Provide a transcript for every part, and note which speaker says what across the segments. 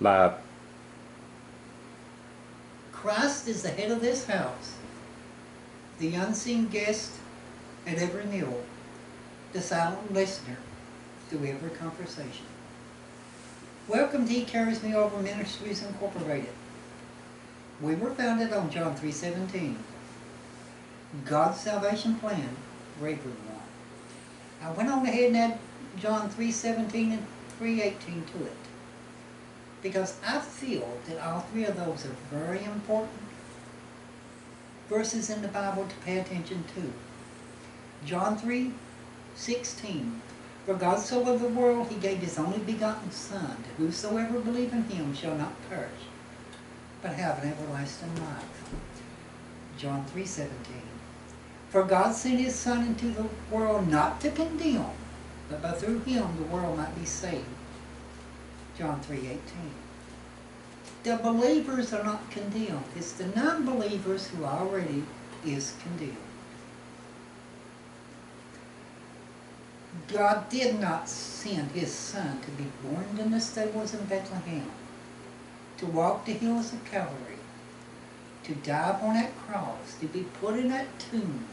Speaker 1: My
Speaker 2: Christ is the head of this house, the unseen guest at every meal, the silent listener through every conversation. Welcome to He Carries Me Over Ministries Incorporated. We were founded on John 3:17, God's salvation plan for everyone. I went on ahead and add John 3:17 and 3:18 to it, because I feel that all three of those are very important verses in the Bible to pay attention to. John 3:16, for God so loved the world, he gave his only begotten Son, that whosoever believe in him shall not perish, but have an everlasting life. John 3:17, for God sent his Son into the world not to condemn, but by through him the world might be saved. John 3:18. The believers are not condemned. It's the non-believers who already is condemned. God did not send his Son to be born in the stables in Bethlehem, to walk the hills of Calvary, to die upon that cross, to be put in that tomb,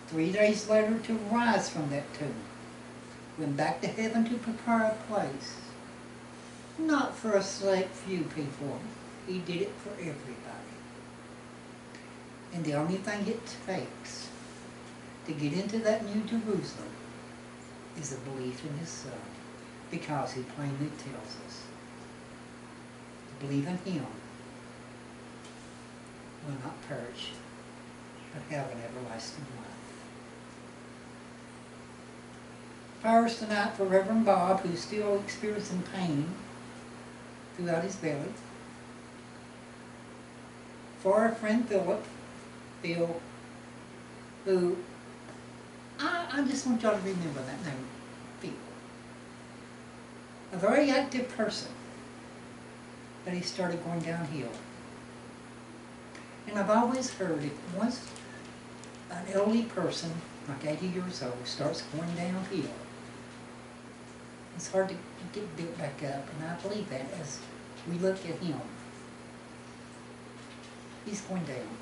Speaker 2: 3 days later to rise from that tomb, went back to heaven to prepare a place. Not for a select few people. He did it for everybody. And the only thing it takes to get into that New Jerusalem is a belief in his Son, because he plainly tells us to believe in him will not perish, but have an everlasting life. Prayers tonight for Reverend Bob, who's still experiencing pain throughout his belly. For our friend Phil, who, I just want y'all to remember that name, Phil. A very active person, but he started going downhill. And I've always heard if once an elderly person, like 80 years old, starts going downhill, it's hard to get built back up, and I believe that as we look at him. He's going down.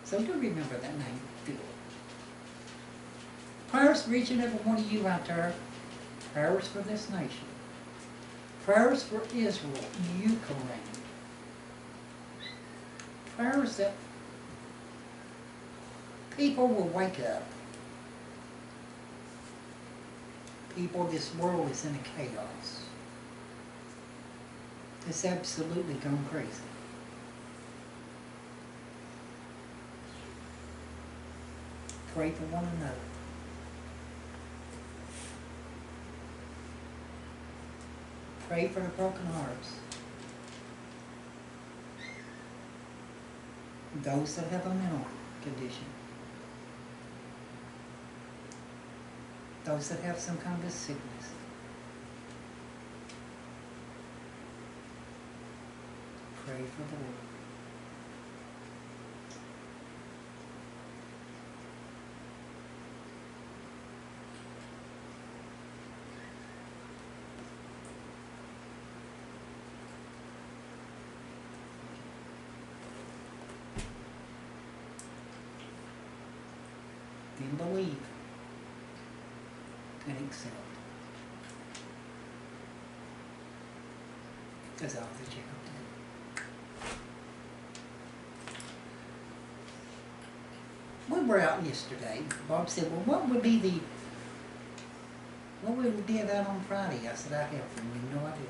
Speaker 2: So do remember that name, Phil. Prayers for each and every one of you out there. Prayers for this nation. Prayers for Israel, Ukraine. Prayers that people will wake up. People, this world is in a chaos. It's absolutely gone crazy. Pray for one another. Pray for the broken hearts. Those that have a mental condition. Those that have some kind of sickness. Pray for the Lord. Then believe and accept. That's all that you have to do. We were out yesterday. Bob said, well, what would be about on Friday? I said, I have for you no idea.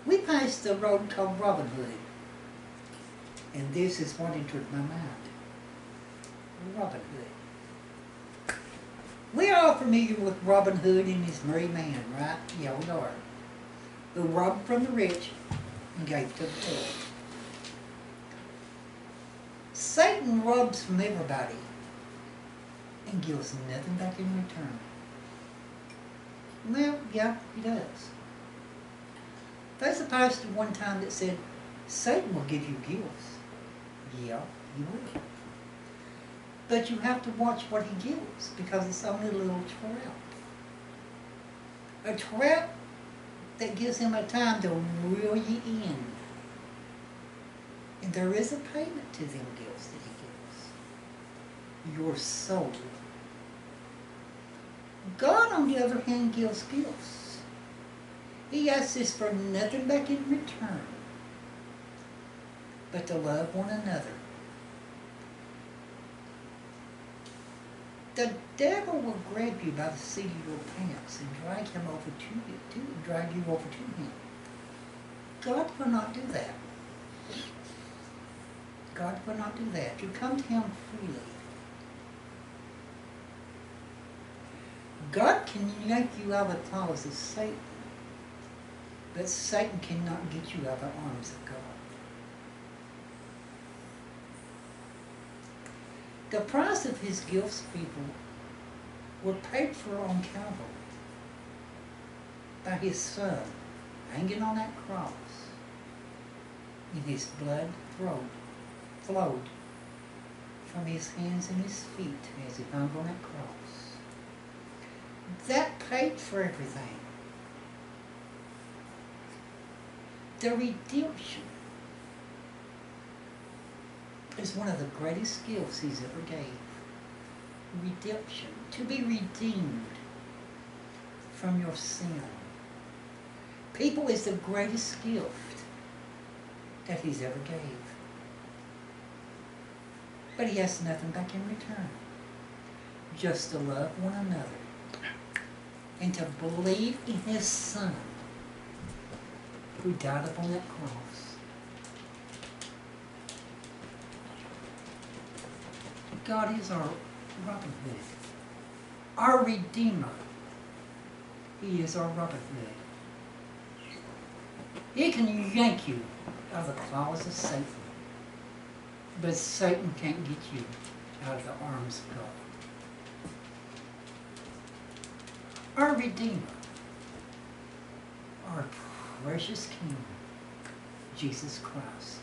Speaker 2: We passed the road called Robin Hood, and this is what entered my mind. Robin Hood. We are all familiar with Robin Hood and his merry man, right? Yeah, we are. Who robbed from the rich and gave to the poor. Satan robs from everybody and gives nothing back in return. Well, yeah, he does. There's a pastor one time that said, Satan will give you gifts. Yeah, he will. But you have to watch what he gives, because it's only a little trap. A trap that gives him a time to reel you in. And there is a payment to them gifts that he gives. Your soul. God, on the other hand, gives gifts. He asks us for nothing back in return, but to love one another. The devil will grab you by the seat of your pants and drag you over to him. God will not do that. God will not do that. You come to him freely. God can yank you out of the claws of Satan, but Satan cannot get you out of the arms of God. The price of his gifts, people, were paid for on Calvary by his Son hanging on that cross, and his blood flowed from his hands and his feet as he hung on that cross. That paid for everything. The redemption is one of the greatest gifts he's ever gave. Redemption. To be redeemed from your sin. People is the greatest gift that he's ever gave. But he has nothing back in return. Just to love one another. And to believe in his Son who died upon that cross. God is our Robin Hood, our Redeemer. He is our Robin Hood. He can yank you out of the claws of Satan, but Satan can't get you out of the arms of God. Our Redeemer, our precious King, Jesus Christ.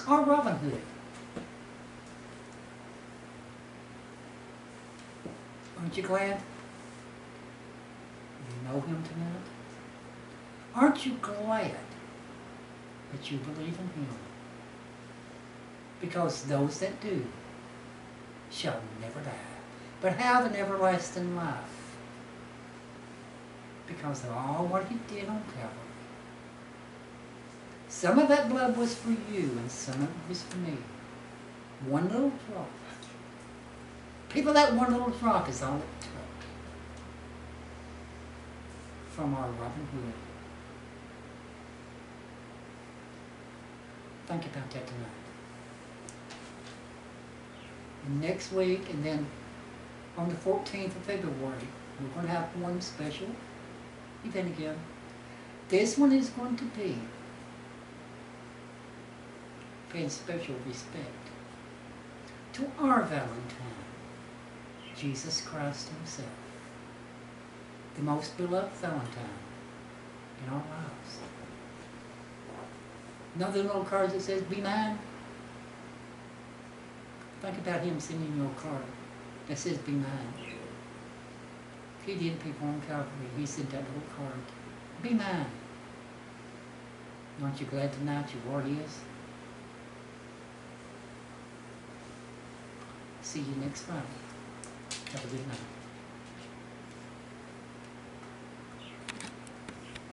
Speaker 2: Our Robin Hood. Aren't you glad you know him tonight? Aren't you glad that you believe in him? Because those that do shall never die, but have an everlasting life. Because of all what he did on Calvary. Some of that blood was for you, and some of it was for me. One little drop. People, that one little drop is all it took from our Robin Hood. Think about that tonight. And next week, and then on the 14th of February, we're going to have one special event again. This one is going to be paying special respect to our Valentine, Jesus Christ himself, the most beloved Valentine in our lives. Another little card that says, "Be mine." Think about him sending you a card that says, "Be mine." He did people on Calvary. He sent that little card. Be mine. Aren't you glad tonight you are his? See you next Friday. Have a good night.